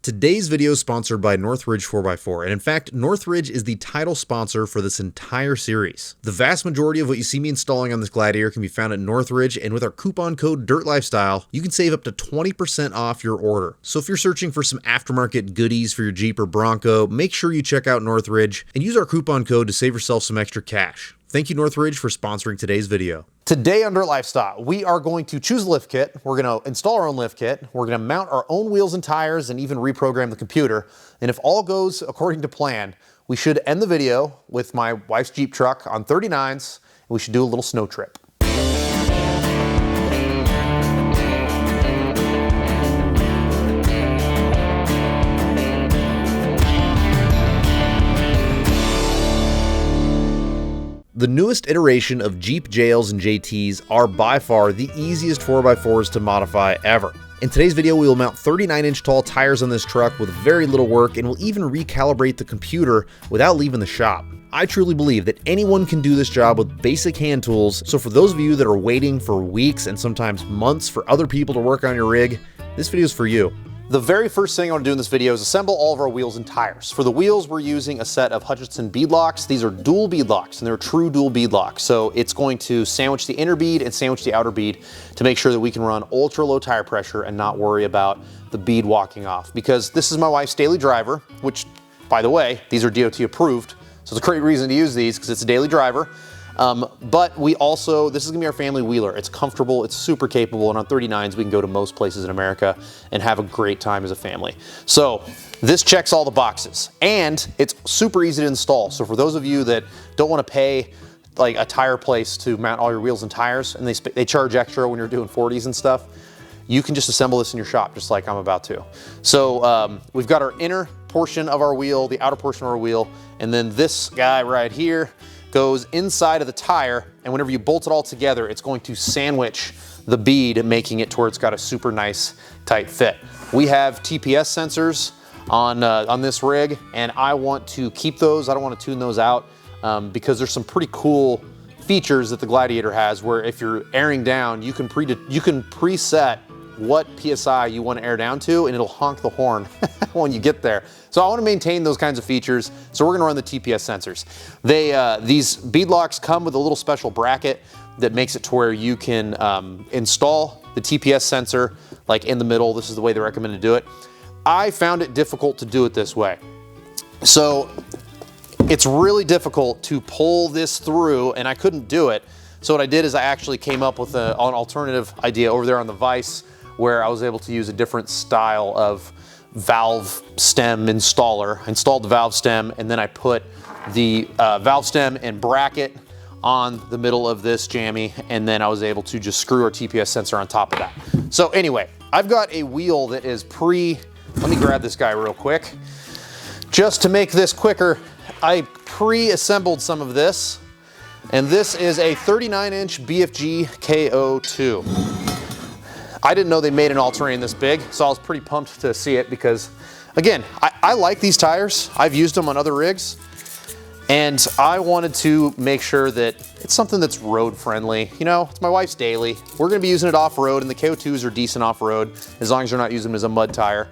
Today's video is sponsored by Northridge 4x4, and in fact, Northridge is the title sponsor for this entire series. The vast majority of what you see me installing on this Gladiator can be found at Northridge, and with our coupon code DIRTLifestyle, you can save up to 20% off your order. So if you're searching for some aftermarket goodies for your Jeep or Bronco, make sure you check out Northridge and use our coupon code to save yourself some extra cash. Thank you, Northridge, for sponsoring today's video. Today on Dirt Lifestyle, we are going to choose a lift kit. We're going to install our own lift kit. We're going to mount our own wheels and tires and even reprogram the computer. And if all goes according to plan, we should end the video with my wife's Jeep truck on 39s, and we should do a little snow trip. The newest iteration of Jeep JLs and JTs are by far the easiest 4x4s to modify ever. In today's video, we will mount 39-inch tall tires on this truck with very little work, and we'll even recalibrate the computer without leaving the shop. I truly believe that anyone can do this job with basic hand tools, so for those of you that are waiting for weeks and sometimes months for other people to work on your rig, this video is for you. The very first thing I want to do in this video is assemble all of our wheels and tires. For the wheels, we're using a set of Hutchinson bead locks. These are dual bead locks, and they're true dual bead locks. So it's going to sandwich the inner bead and sandwich the outer bead to make sure that we can run ultra low tire pressure and not worry about the bead walking off. Because this is my wife's daily driver, which, by the way, these are DOT approved. So it's a great reason to use these because it's a daily driver. But we also, this is gonna be our family wheeler. It's comfortable, it's super capable, and on 39s, we can go to most places in America and have a great time as a family. So this checks all the boxes, and it's super easy to install. So for those of you that don't wanna pay like a tire place to mount all your wheels and tires, and they charge extra when you're doing 40s and stuff, you can just assemble this in your shop, just like I'm about to. So we've got our inner portion of our wheel, the outer portion of our wheel, and then this guy right here goes inside of the tire, and whenever you bolt it all together, it's going to sandwich the bead, making it to where it's got a super nice tight fit. We have TPS sensors on this rig, and I want to keep those. I don't want to tune those out because there's some pretty cool features that the Gladiator has, where if you're airing down, you can preset what PSI you want to air down to, and it'll honk the horn when you get there. So I want to maintain those kinds of features, so we're going to run the TPS sensors. These bead locks come with a little special bracket that makes it to where you can install the TPS sensor like in the middle. This is the way they recommend to do it. I found it difficult to do it this way. So it's really difficult to pull this through, and I couldn't do it. So what I did is I actually came up with an alternative idea over there on the vise, where I was able to use a different style of valve stem installer. I installed the valve stem, and then I put the valve stem and bracket on the middle of this jammy, and then I was able to just screw our TPS sensor on top of that. So anyway, I've got a wheel that is let me grab this guy real quick. Just to make this quicker, I pre-assembled some of this, and this is a 39-inch BFG KO2. I didn't know they made an all-terrain this big, so I was pretty pumped to see it because, again, I like these tires. I've used them on other rigs, and I wanted to make sure that it's something that's road-friendly. You know, it's my wife's daily. We're gonna be using it off-road, and the KO2s are decent off-road as long as you're not using them as a mud tire.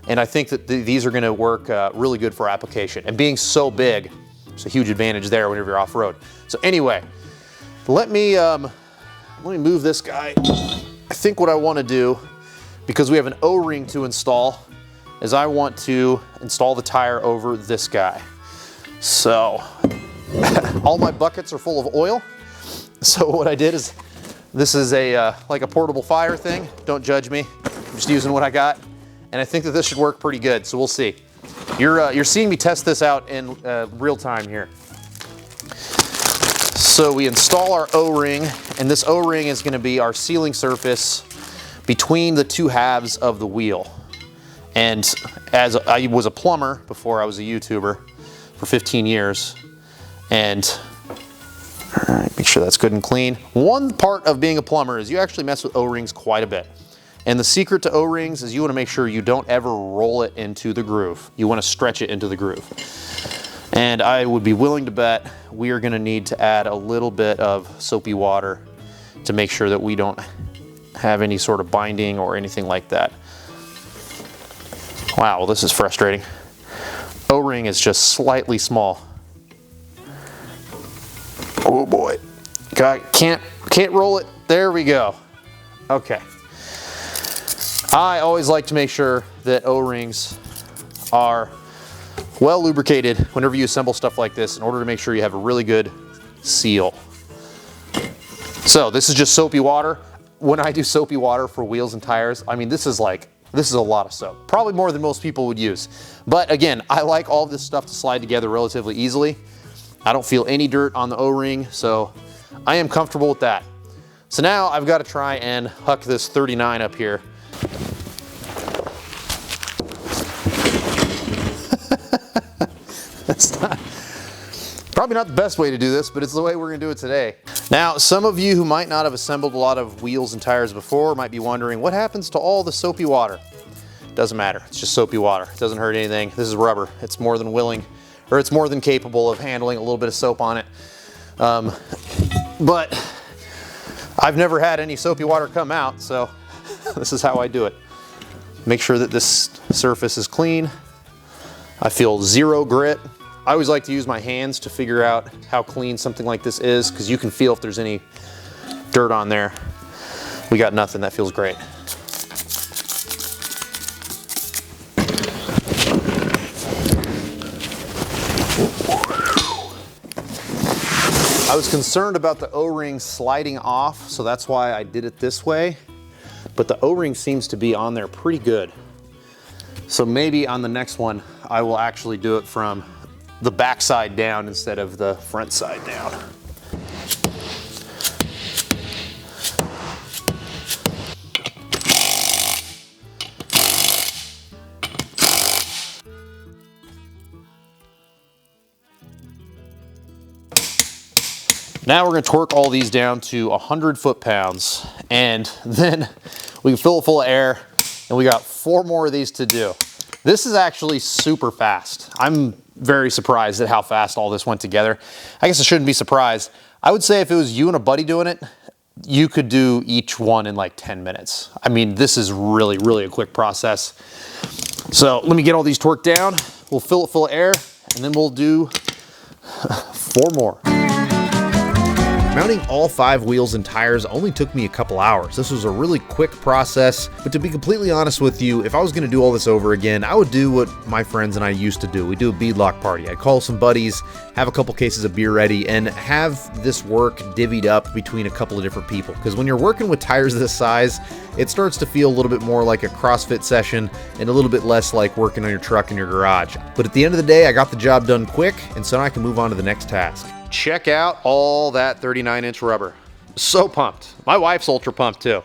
And I think that these are gonna work really good for application. And being so big, there's a huge advantage there whenever you're off-road. So anyway, let me move this guy. I think what I want to do, because we have an O-ring to install, is I want to install the tire over this guy. So all my buckets are full of oil. So what I did is, this is like a portable fire thing. Don't judge me. I'm just using what I got. And I think that this should work pretty good. So we'll see. You're seeing me test this out in real time here. So we install our O-ring, and this O-ring is going to be our sealing surface between the two halves of the wheel. And as I was a plumber before I was a YouTuber for 15 years, and all right, make sure that's good and clean. One part of being a plumber is you actually mess with O-rings quite a bit. And the secret to O-rings is you want to make sure you don't ever roll it into the groove. You want to stretch it into the groove. And I would be willing to bet we are going to need to add a little bit of soapy water to make sure that we don't have any sort of binding or anything like that. Wow, well, this is frustrating. O-ring is just slightly small. Oh boy. God, can't roll it. There we go. Okay. I always like to make sure that O-rings are well lubricated whenever you assemble stuff like this in order to make sure you have a really good seal. So this is just soapy water. When I do soapy water for wheels and tires, I mean, this is a lot of soap. Probably more than most people would use. But again, I like all this stuff to slide together relatively easily. I don't feel any dirt on the O-ring, so I am comfortable with that. So now I've got to try and huck this 39 up here. That's probably not the best way to do this, but it's the way we're gonna do it today. Now, some of you who might not have assembled a lot of wheels and tires before might be wondering, what happens to all the soapy water? Doesn't matter, it's just soapy water. It doesn't hurt anything. This is rubber. It's more than willing, or it's more than capable of handling a little bit of soap on it. But I've never had any soapy water come out, so this is how I do it. Make sure that this surface is clean. I feel zero grit. I always like to use my hands to figure out how clean something like this is, because you can feel if there's any dirt on there. We got nothing. That feels great. I was concerned about the O-ring sliding off, so that's why I did it this way. But the O-ring seems to be on there pretty good. So maybe on the next one, I will actually do it from the back side down instead of the front side down. Now we're going to torque all these down to 100 foot-pounds, and then we can fill it full of air, and we got 4 more of these to do. This is actually super fast. I'm very surprised at how fast all this went together. I guess I shouldn't be surprised. I would say if it was you and a buddy doing it, you could do each one in like 10 minutes. I mean, this is really, really a quick process. So let me get all these torqued down. We'll fill it full of air, and then we'll do 4 more. Mounting all 5 wheels and tires only took me a couple hours. This was a really quick process, but to be completely honest with you, if I was going to do all this over again, I would do what my friends and I used to do. We'd do a beadlock party. I'd call some buddies, have a couple cases of beer ready, and have this work divvied up between a couple of different people. Because when you're working with tires this size, it starts to feel a little bit more like a CrossFit session and a little bit less like working on your truck in your garage. But at the end of the day, I got the job done quick, and so now I can move on to the next task. Check out all that 39-inch rubber. So pumped. My wife's ultra pumped too.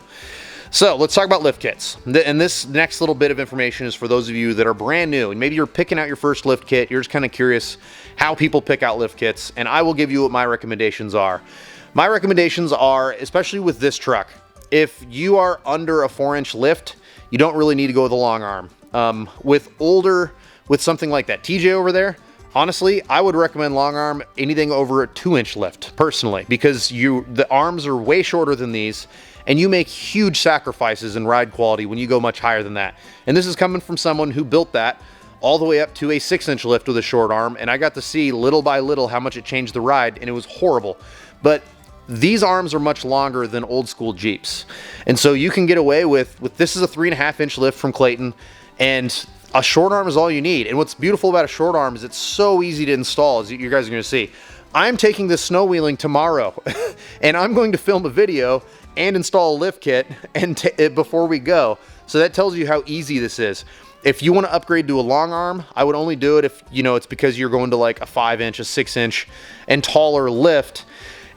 So let's talk about lift kits. And this next little bit of information is for those of you that are brand new and maybe you're picking out your first lift kit. You're just kind of curious how people pick out lift kits, and I will give you what my recommendations are. My recommendations are, especially with this truck, if you are under a 4-inch lift, you don't really need to go with a long arm. With something like that TJ over there, honestly, I would recommend long arm anything over a 2-inch lift, personally, because the arms are way shorter than these, and you make huge sacrifices in ride quality when you go much higher than that. And this is coming from someone who built that all the way up to a 6-inch lift with a short arm, and I got to see little by little how much it changed the ride, and it was horrible. But these arms are much longer than old school Jeeps, and so you can get away with this is a 3.5-inch lift from Clayton, and a short arm is all you need. And what's beautiful about a short arm is it's so easy to install, as you guys are going to see. I'm taking this snow wheeling tomorrow, and I'm going to film a video and install a lift kit before we go. So that tells you how easy this is. If you want to upgrade to a long arm, I would only do it if, it's because you're going to like a 5-inch, a 6-inch, and taller lift.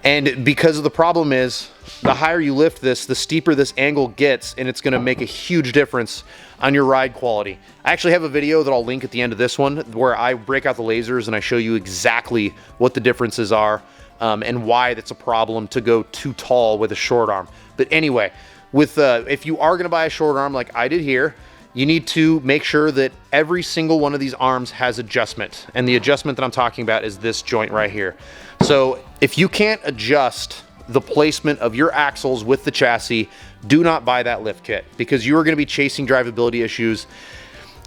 And because of the problem is, the higher you lift this, the steeper this angle gets, and it's going to make a huge difference on your ride quality. I actually have a video that I'll link at the end of this one where I break out the lasers and I show you exactly what the differences are and why that's a problem to go too tall with a short arm. But anyway, if you are going to buy a short arm like I did here, you need to make sure that every single one of these arms has adjustment. And the adjustment that I'm talking about is this joint right here. So if you can't adjust the placement of your axles with the chassis, do not buy that lift kit, because you are going to be chasing drivability issues.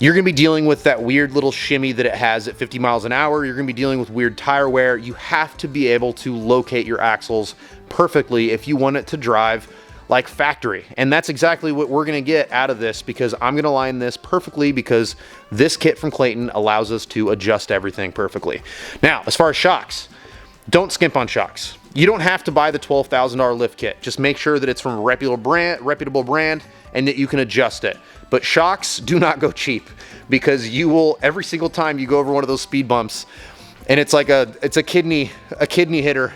You're going to be dealing with that weird little shimmy that it has at 50 miles an hour. You're going to be dealing with weird tire wear. You have to be able to locate your axles perfectly if you want it to drive like factory. And that's exactly what we're going to get out of this, because I'm going to line this perfectly, because this kit from Clayton allows us to adjust everything perfectly. Now, as far as shocks, don't skimp on shocks. You don't have to buy the $12,000 lift kit. Just make sure that it's from a reputable brand and that you can adjust it. But shocks, do not go cheap, because you will, every single time you go over one of those speed bumps, and it's like a kidney hitter,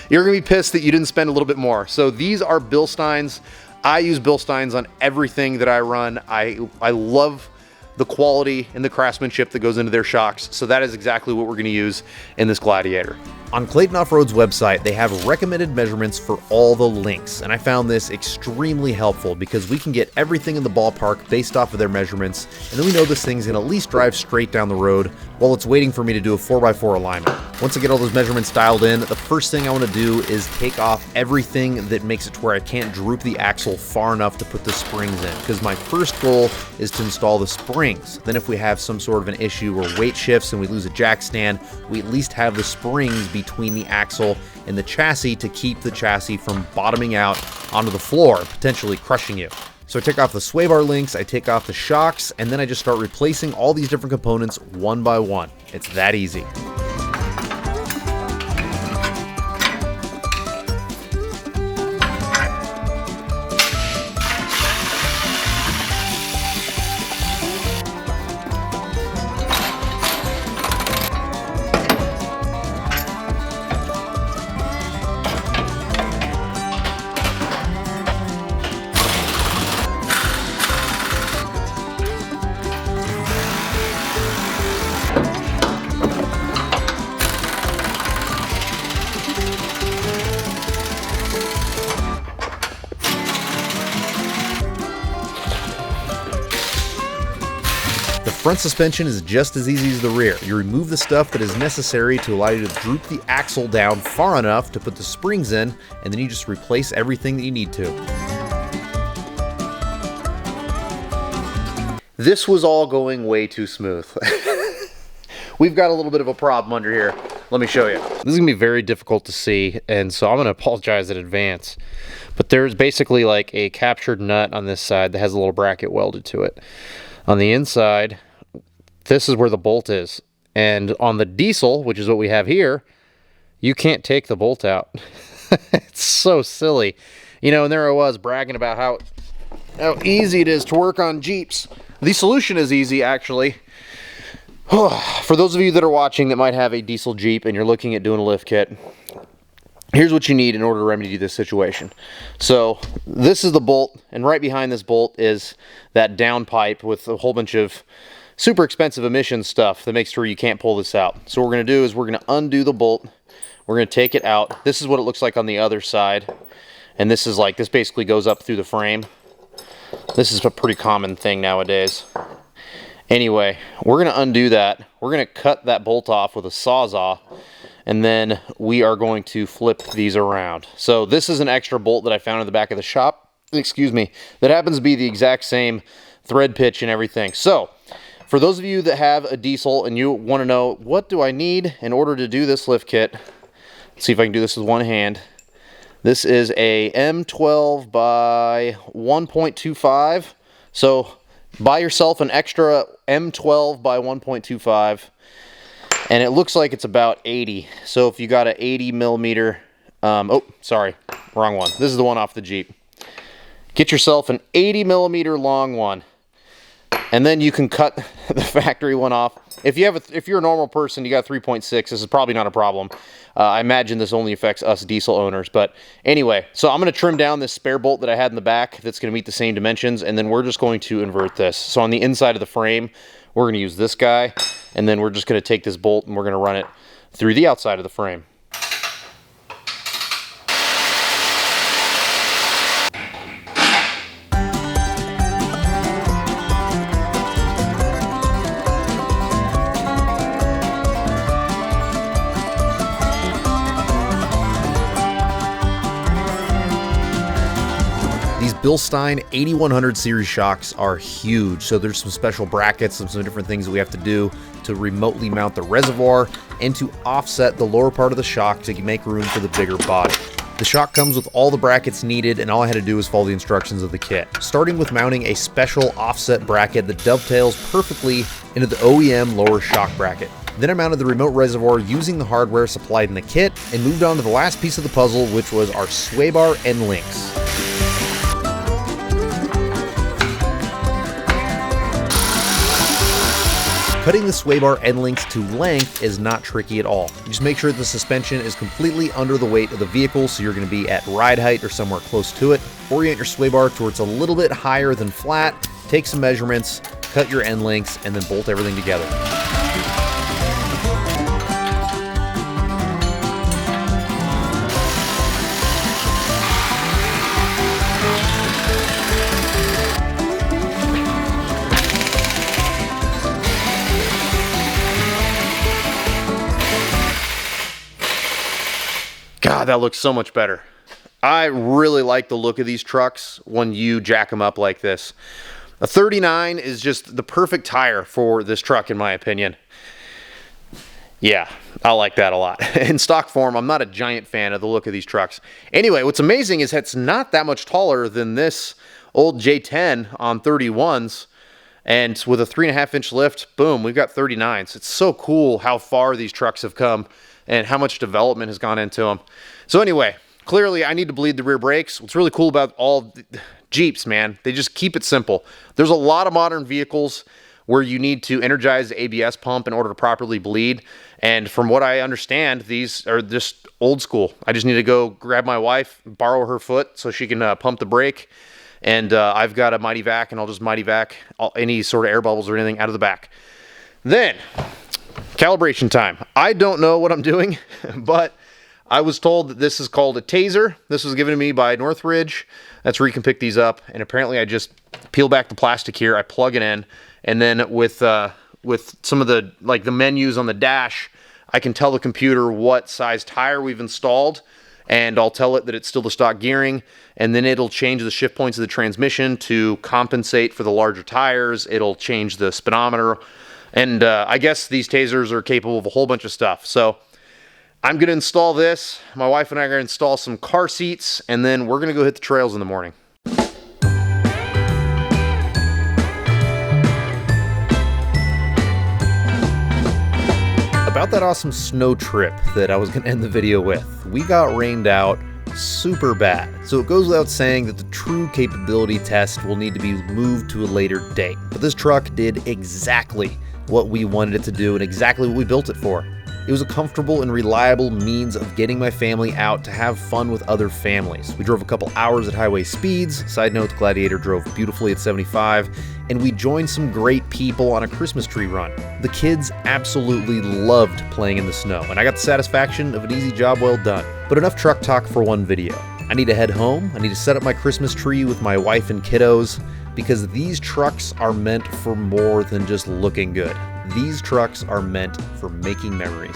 you're gonna be pissed that you didn't spend a little bit more. So these are Bilsteins. I use Bilsteins on everything that I run. I love the quality and the craftsmanship that goes into their shocks. So that is exactly what we're gonna use in this Gladiator. On Clayton Off-Road's website, they have recommended measurements for all the links, and I found this extremely helpful because we can get everything in the ballpark based off of their measurements, and then we know this thing's gonna at least drive straight down the road while it's waiting for me to do a 4x4 alignment. Once I get all those measurements dialed in, the first thing I wanna do is take off everything that makes it to where I can't droop the axle far enough to put the springs in, because my first goal is to install the springs. Then if we have some sort of an issue where weight shifts and we lose a jack stand, we at least have the springs between the axle and the chassis to keep the chassis from bottoming out onto the floor, potentially crushing you. So I take off the sway bar links, I take off the shocks, and then I just start replacing all these different components one by one. It's that easy. The front suspension is just as easy as the rear. You remove the stuff that is necessary to allow you to droop the axle down far enough to put the springs in, and then you just replace everything that you need to. This was all going way too smooth. We've got a little bit of a problem under here. Let me show you. This is gonna be very difficult to see, and so I'm gonna apologize in advance. But there's basically like a captured nut on this side that has a little bracket welded to it. On the inside, this is where the bolt is. And on the diesel, which is what we have here, you can't take the bolt out. It's so silly. You know, and there I was bragging about how easy it is to work on Jeeps. The solution is easy, actually. For those of you that are watching that might have a diesel Jeep and you're looking at doing a lift kit, here's what you need in order to remedy this situation. So this is the bolt, and right behind this bolt is that down pipe with a whole bunch of super expensive emission stuff that makes sure you can't pull this out. So what we're going to do is we're going to undo the bolt. We're going to take it out. This is what it looks like on the other side. And this is like, this basically goes up through the frame. This is a pretty common thing nowadays. Anyway, we're going to undo that. We're going to cut that bolt off with a Sawzall, and then we are going to flip these around. So this is an extra bolt that I found in the back of the shop, excuse me, that happens to be the exact same thread pitch and everything. So for those of you that have a diesel and you want to know, what do I need in order to do this lift kit? Let's see if I can do this with one hand. This is a M12 by 1.25. So buy yourself an extra M12 by 1.25. And it looks like it's about 80. So if you got an 80 millimeter, oh, sorry, wrong one. This is the one off the Jeep. Get yourself an 80 millimeter long one, and then you can cut the factory one off. If you're a normal person, you got 3.6, this is probably not a problem. I imagine this only affects us diesel owners, but anyway, so I'm going to trim down this spare bolt that I had in the back that's going to meet the same dimensions, and then we're just going to invert this. So on the inside of the frame, we're going to use this guy, and then we're just going to take this bolt and we're going to run it through the outside of the frame. Bilstein 8100 series shocks are huge, so there's some special brackets and some different things that we have to do to remotely mount the reservoir and to offset the lower part of the shock to make room for the bigger body. The shock comes with all the brackets needed, and all I had to do was follow the instructions of the kit, starting with mounting a special offset bracket that dovetails perfectly into the OEM lower shock bracket. Then I mounted the remote reservoir using the hardware supplied in the kit and moved on to the last piece of the puzzle, which was our sway bar end links. Cutting the sway bar end links to length is not tricky at all. You just make sure the suspension is completely under the weight of the vehicle, so you're going to be at ride height or somewhere close to it. Orient your sway bar towards a little bit higher than flat, take some measurements, cut your end links, and then bolt everything together. God, that looks so much better. I really like the look of these trucks when you jack them up like this. A 39 is just the perfect tire for this truck, in my opinion. Yeah, I like that a lot. In stock form, I'm not a giant fan of the look of these trucks. Anyway, what's amazing is it's not that much taller than this old J10 on 31s. And with a 3.5-inch lift, boom, we've got 39s. It's so cool how far these trucks have come and how much development has gone into them. So anyway, clearly I need to bleed the rear brakes. What's really cool about all Jeeps, man, they just keep it simple. There's a lot of modern vehicles where you need to energize the ABS pump in order to properly bleed. And from what I understand, these are just old school. I just need to go grab my wife, borrow her foot so she can pump the brake. And I've got a Mighty Vac, and I'll just Mighty Vac any sort of air bubbles or anything out of the back. Then, calibration time. I don't know what I'm doing, but I was told that this is called a taser. This was given to me by Northridge. That's where you can pick these up. And apparently I just peel back the plastic here, I plug it in, and then with some of the the menus on the dash, I can tell the computer what size tire we've installed, and I'll tell it that it's still the stock gearing, and then it'll change the shift points of the transmission to compensate for the larger tires. It'll change the speedometer, and I guess these tasers are capable of a whole bunch of stuff. So I'm going to install this. My wife and I are going to install some car seats, and then we're going to go hit the trails in the morning. About that awesome snow trip that I was going to end the video with, we got rained out super bad. So it goes without saying that the true capability test will need to be moved to a later date. But this truck did exactly what we wanted it to do and exactly what we built it for. It was a comfortable and reliable means of getting my family out to have fun with other families. We drove a couple hours at highway speeds. Side note, the Gladiator drove beautifully at 75, and we joined some great people on a Christmas tree run. The kids absolutely loved playing in the snow, and I got the satisfaction of an easy job well done. But enough truck talk for one video. I need to head home. I need to set up my Christmas tree with my wife and kiddos, because these trucks are meant for more than just looking good. These trucks are meant for making memories.